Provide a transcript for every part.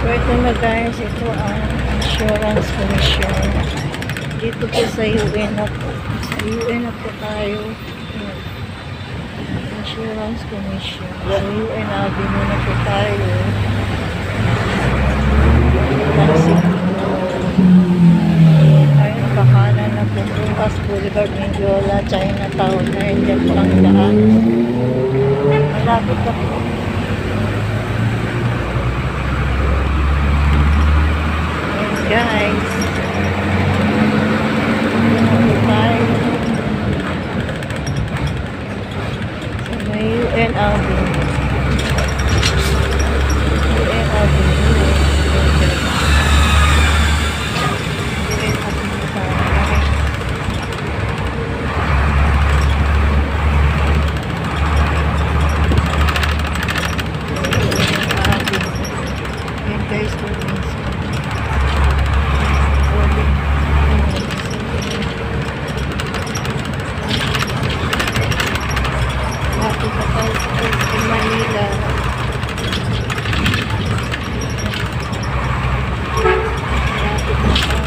So ito na guys, ito ang insurance commission. Dito po sa UN na po. Sa UN na po tayo. Ayan. Insurance commission. Sa UN Avenue na po tayo. Ayun, bakanan na po. Lucas Boulevard, Mendiola, Chinatown. Ayun, dyan po ang daan. Malapit na po. Guys, tayo sa may UN Avenue. UN Avenue. UN Avenue tayo. Yan guys, Manila.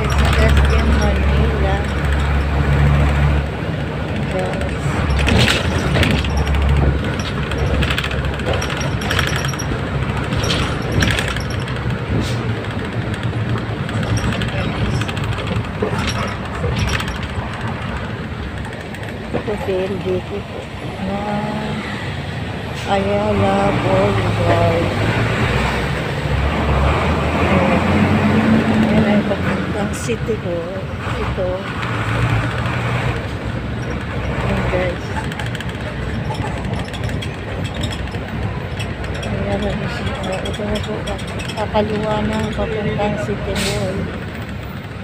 Sa SM Manila. Ito PLDT po. Ayala Boulevard. Ayan ay papuntang City Hall. Ito. Ayan guys. Ayan na siya. Ito na po. Kakaliwa na papuntang City Hall.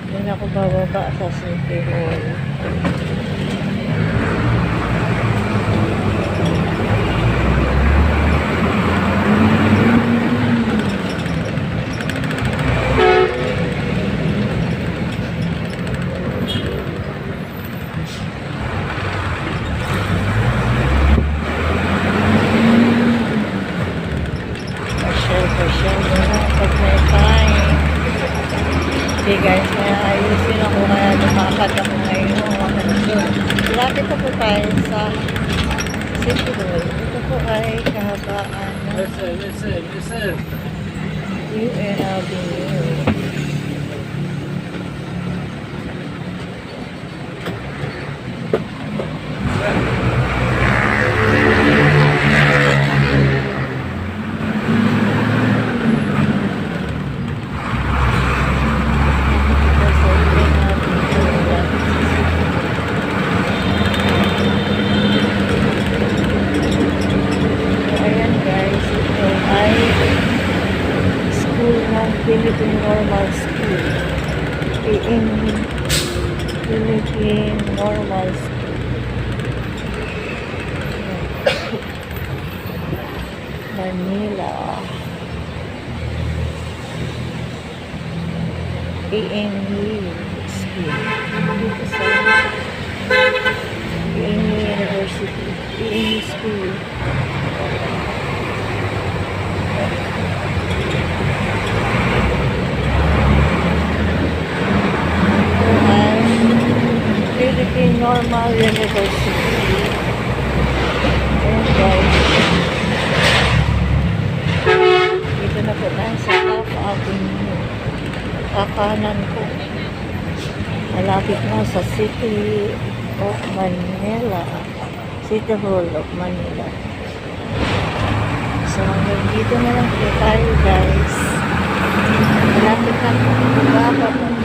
Doon ako bababa sa City Hall. Okay guys, kaya ayusin ako kaya lumakad ako ngayon. Lapit na po tayo sa City Hall. Ito po ay kahabaan ng UN Avenue. Philippine Normal School. Philippine Normal School. Manila. PNU School. Dito sa PNU University. PNU School. Philippine Normal University. Ayan guys. Dito na po tayo sa Top Avenue. Kakanan po. Malapit na sa City of Manila. City Hall of Manila. So, dito na lang po tayo guys. Malapit na po. Papunta